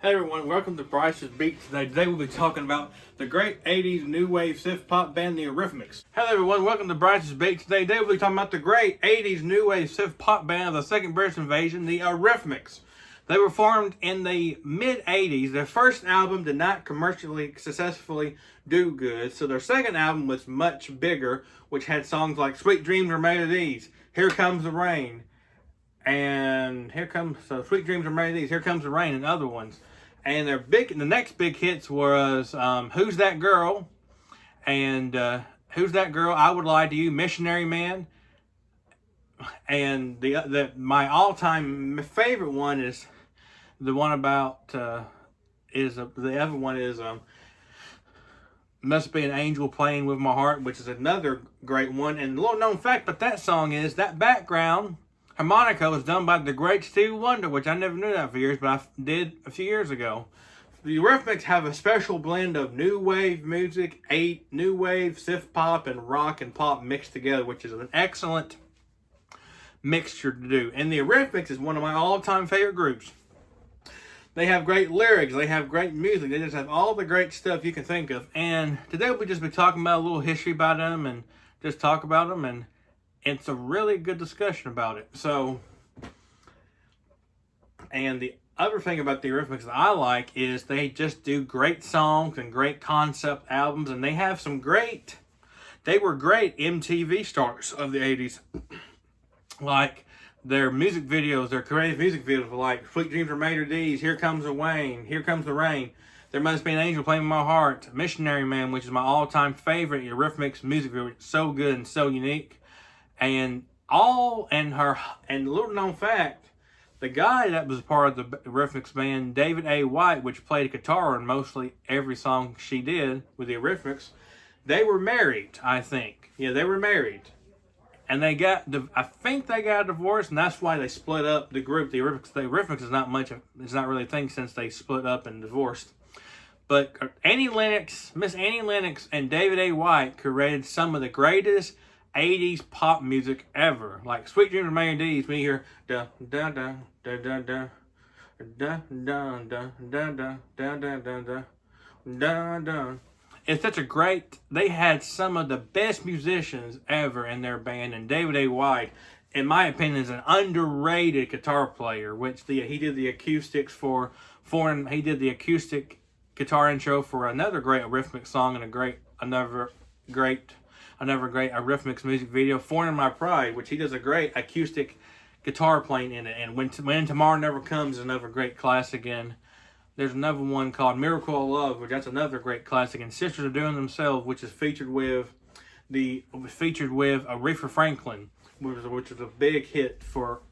Hey everyone, welcome to Brice's Beat today. Today we'll be talking about the great 80s new wave synth pop band, the Eurythmics. Hello everyone, welcome to Brice's Beat today. Today we'll be talking about the great 80s new wave synth pop band of the second British invasion, the Eurythmics. They were formed in the mid-80s. Their first album did not commercially successfully do good, so their second album was much bigger, which had songs like Sweet Dreams Are Made of These, Here Comes the Rain, and Sweet Dreams Are Made of These, Here Comes the Rain, and other ones. And the next big hits was Who's That Girl? And Who's That Girl? I Would Lie to You, Missionary Man. And my all-time favorite one is the one about the other one is Must Be an Angel Playing With My Heart, which is another great one. And a little known fact about that song is that background harmonica was done by the great Stevie Wonder, which I never knew that for years, but I did a few years ago. The Eurythmics have a special blend of new wave music, new wave, synth pop, and rock and pop mixed together, which is an excellent mixture to do. And the Eurythmics is one of my all-time favorite groups. They have great lyrics, they have great music, they just have all the great stuff you can think of. And today we'll just be talking about a little history about them and just talk about them, and it's a really good discussion about it. And the other thing about the Eurythmics that I like is they just do great songs and great concept albums, and they have they were great MTV stars of the 80s. Like their music videos, their creative music videos were like Sweet Dreams Are Made of These, Here Comes the Rain, Here Comes the Rain, There Must Be an Angel Playing in My Heart, Missionary Man, which is my all-time favorite Eurythmics music video. It's so good and so unique. And a little known fact, the guy that was part of the Eurythmics band, David A. White, which played a guitar in mostly every song she did with the Eurythmics, they were married, I think. Yeah, they were married. And I think they got a divorce, and that's why they split up the group. The Eurythmics is not really a thing since they split up and divorced. But Miss Annie Lennox and David A. White created some of the greatest 80s pop music ever. Like Sweet Dreams Are Made of These, when you hear da da da da da da da da da da da da da da da. It's such a great. They had some of the best musicians ever in their band, and David A. White, in my opinion, is an underrated guitar player. He did the acoustics for he did the acoustic guitar intro for another great Eurythmics song and another great Eurythmics music video, Foreign in My Pride, which he does a great acoustic guitar playing in it. And When Tomorrow Never Comes is another great classic. And there's another one called Miracle of Love, which that's another great classic. And Sisters Are Doing Themselves, which is featured with Aretha Franklin, which was a big hit for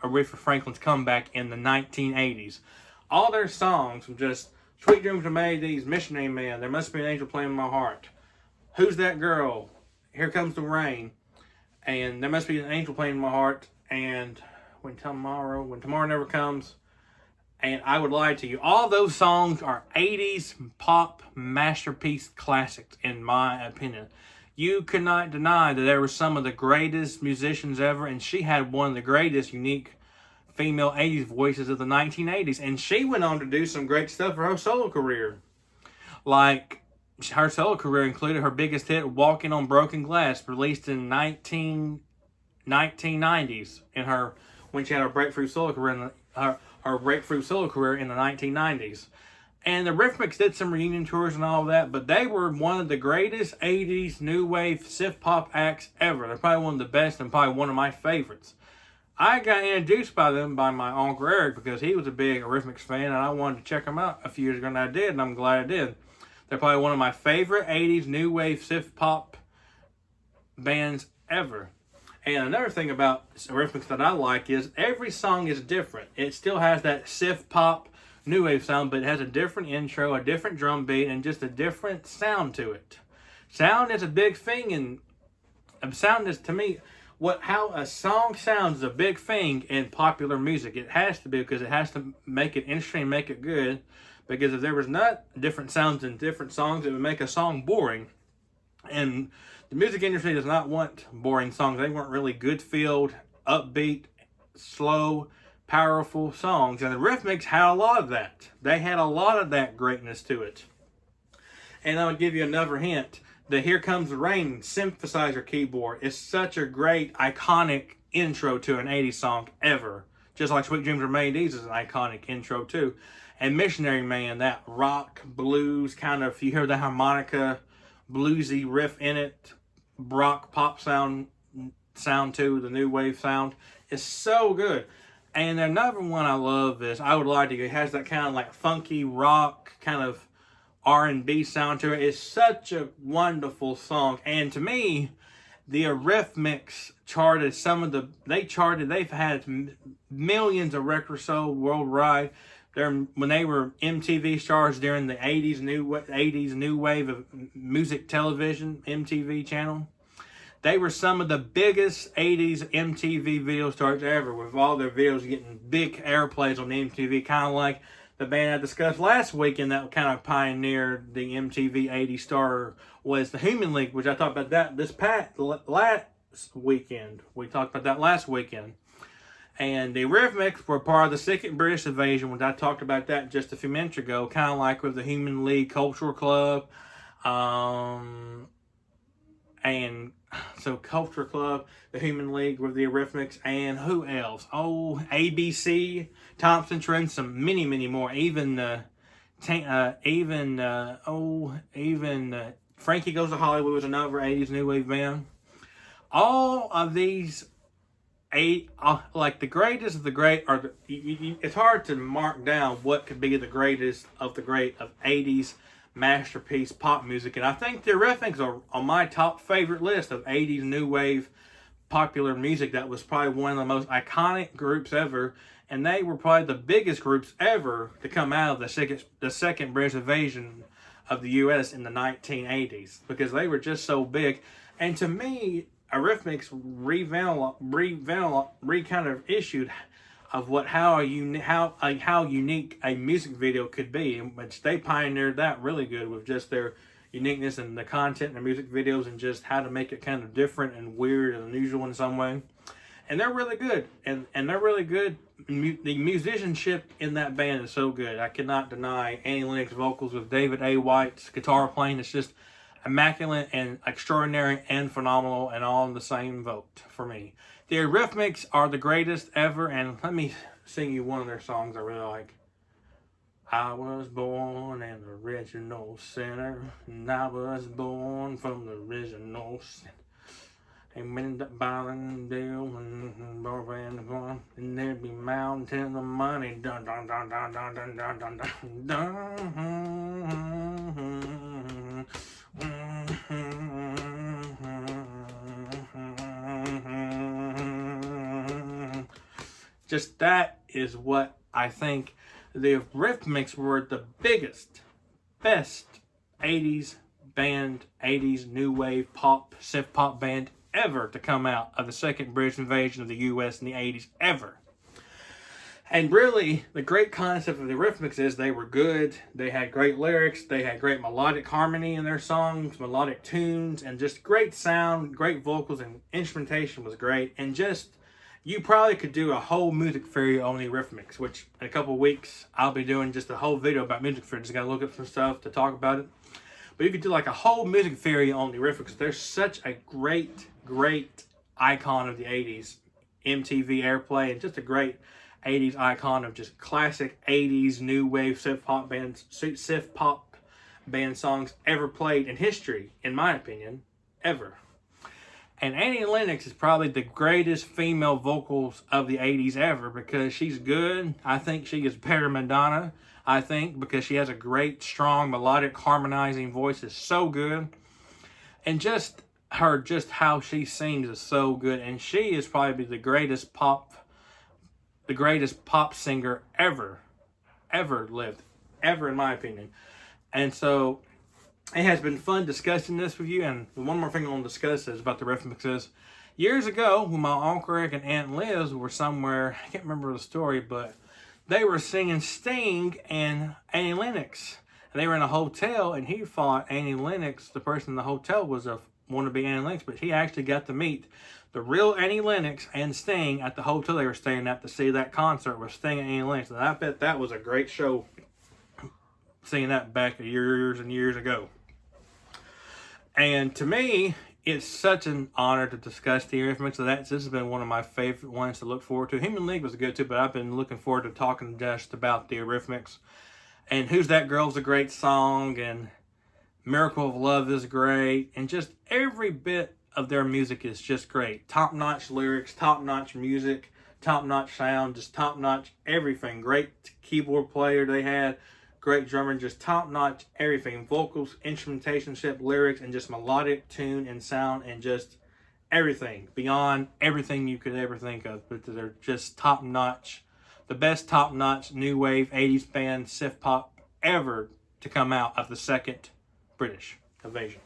Aretha Franklin's comeback in the 1980s. All their songs from just Sweet Dreams Are Made of These, Missionary Man, There Must Be an Angel Playing in My Heart, Who's That Girl, Here Comes the Rain, and There Must Be an Angel Playing in My Heart, and When Tomorrow Never Comes, and I Would Lie to You. All those songs are 80s pop masterpiece classics, in my opinion. You could not deny that there were some of the greatest musicians ever, and she had one of the greatest unique female 80s voices of the 1980s, and she went on to do some great stuff for her solo career. Like, her solo career included her biggest hit, Walking on Broken Glass, released in 1990s, when she had her breakthrough solo career her breakthrough solo career in the 1990s. And the Eurythmics did some reunion tours and all that, but they were one of the greatest 80s new wave synth pop acts ever. They're probably one of the best and probably one of my favorites. I got introduced by them by my Uncle Eric because he was a big Eurythmics fan, and I wanted to check them out a few years ago, and I did, and I'm glad I did. They're probably one of my favorite 80s new wave synth pop bands ever. And another thing about Eurythmics that I like is every song is different. It still has that synth pop new wave sound, but it has a different intro, a different drum beat, and just a different sound to it. Sound is a big thing, and sound is, to me, how a song sounds is a big thing in popular music. It has to be, because it has to make it interesting, make it good. Because if there was not different sounds in different songs, it would make a song boring. And the music industry does not want boring songs. They want really good-filled, upbeat, slow powerful songs. And the Eurythmics had a lot of that. They had a lot of that greatness to it. And I'll give you another hint. The Here Comes the Rain synthesizer keyboard is such a great, iconic intro to an 80s song ever. Just like Sweet Dreams Are Made Easy is an iconic intro too. And Missionary Man, that rock, blues kind of, you hear the harmonica, bluesy riff in it, rock pop sound too, the new wave sound, is so good. And another one I love is I Would Lie to You. It has that kind of like funky rock, kind of R&B sound to it. It's such a wonderful song. And to me, the Eurythmics charted they've had millions of records sold worldwide. When they were MTV stars during the 80s new wave of music television, MTV channel. They were some of the biggest 80s MTV video stars ever, with all their videos getting big airplays on the MTV, kind of like the band I discussed last weekend that kind of pioneered the MTV 80 star was the Human League, which I talked about that last weekend. We talked about that last weekend. And the Eurythmics were part of the second British invasion, which I talked about that just a few minutes ago, kind of like with the Human League Cultural Club. And so Culture Club, the Human League with the Eurythmics, and who else? Oh, ABC, Thompson Trent, some many more. Even Frankie Goes to Hollywood was another 80s new wave band. All of these like the greatest of the great are it's hard to mark down what could be the greatest of the great of 80s masterpiece pop music, and I think the Eurythmics are on my top favorite list of 80s new wave popular music. That was probably one of the most iconic groups ever, and they were probably the biggest groups ever to come out of the second British invasion of the U.S. in the 1980s, because they were just so big. And to me, Eurythmics kind of issued of how unique a music video could be, which they pioneered that really good with just their uniqueness and the content in their music videos, and just how to make it kind of different and weird and unusual in some way. And they're really good, and they're really good. The musicianship in that band is so good. I cannot deny Annie Lennox vocals with David A. White's guitar playing. It's just immaculate and extraordinary and phenomenal, and all in the same vote for me. The Eurythmics are the greatest ever, and let me sing you one of their songs I really like. I was born an original sinner, and I was born from the original sin. And when the bottom deal and there'd be mountains of money, dun dun dun dun dun dun dun dun dun dun. Just that is what I think the Eurythmics were the biggest, best 80s band, 80s new wave pop, synth pop band ever to come out of the second British invasion of the U.S. in the 80s ever. And really, the great concept of the Eurythmics is they were good, they had great lyrics, they had great melodic harmony in their songs, melodic tunes, and just great sound, great vocals, and instrumentation was great. And just, you probably could do a whole music theory on the Eurythmics, which in a couple of weeks, I'll be doing just a whole video about music theory. Just gotta look up some stuff to talk about it. But you could do like a whole music theory on the Eurythmics. They're such a great icon of the 80s, MTV airplay, and just a great 80s icon of just classic 80s new wave synth pop band songs ever played in history, in my opinion, ever. And Annie Lennox is probably the greatest female vocals of the 80s ever, because she's good. I think she is better than Madonna, I think, because she has a great, strong, melodic, harmonizing voice. Is so good. And just how she sings is so good. And she is probably the greatest pop singer ever lived, ever, in my opinion. And so it has been fun discussing this with you. And one more thing I want to discuss is about the Eurythmics is, years ago, when my Uncle Rick and Aunt Liz were somewhere, I can't remember the story, but they were singing Sting and Annie Lennox. And they were in a hotel, and he thought Annie Lennox, the person in the hotel, was a wannabe Annie Lennox, but he actually got to meet The real Annie Lennox and Sting at the hotel they were staying at to see that concert was Sting and Annie Lennox. And I bet that was a great show, seeing that back years and years ago. And to me, it's such an honor to discuss the Eurythmics. So this has been one of my favorite ones to look forward to. Human League was good too, but I've been looking forward to talking just about the Eurythmics. And Who's That Girl's a great song, and Miracle of Love is great, and just every bit of their music is just great. Top-notch lyrics, top-notch music, top-notch sound, just top-notch everything. Great keyboard player they had, great drummer, just top-notch everything. Vocals, instrumentation, lyrics, and just melodic tune and sound, and just everything. Beyond everything you could ever think of. But they're just top-notch. The best top-notch new wave 80s band, synth pop ever to come out of the second British invasion.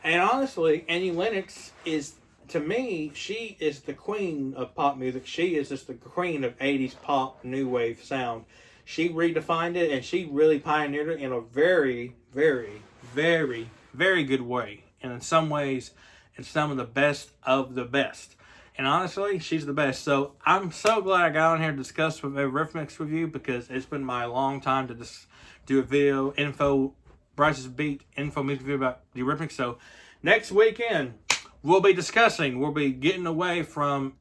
And honestly, Annie Lennox is, to me, she is the queen of pop music. She is just the queen of 80s pop new wave sound. She redefined it, and she really pioneered it in a very, very, very, very good way. And in some ways, it's some of the best. And honestly, she's the best. So I'm so glad I got on here to discuss with Eurythmics with you, because it's been my long time to just do a video, Brice's Beat info music video about the Eurythmics. So next weekend, we'll be getting away from,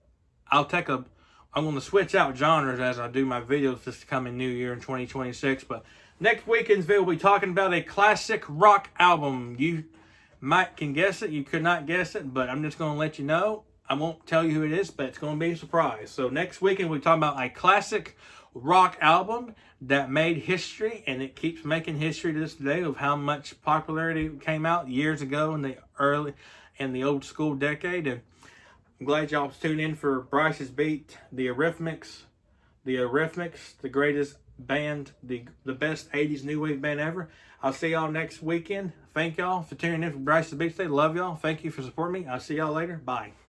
I'm going to switch out genres as I do my videos this coming new year in 2026. But next weekend's video, we'll be talking about a classic rock album. You can guess it, you could not guess it, but I'm just going to let you know. I won't tell you who it is, but it's going to be a surprise. So next weekend, we'll be talking about a classic rock album that made history, and it keeps making history to this day of how much popularity it came out years ago in the old school decade. And I'm glad y'all tuned in for Brice's Beat, the Eurythmics, the greatest band, the best 80s new wave band ever. I'll see y'all next weekend. Thank y'all for tuning in for Brice's Beat today. Love y'all. Thank you for supporting me. I'll see y'all later. Bye.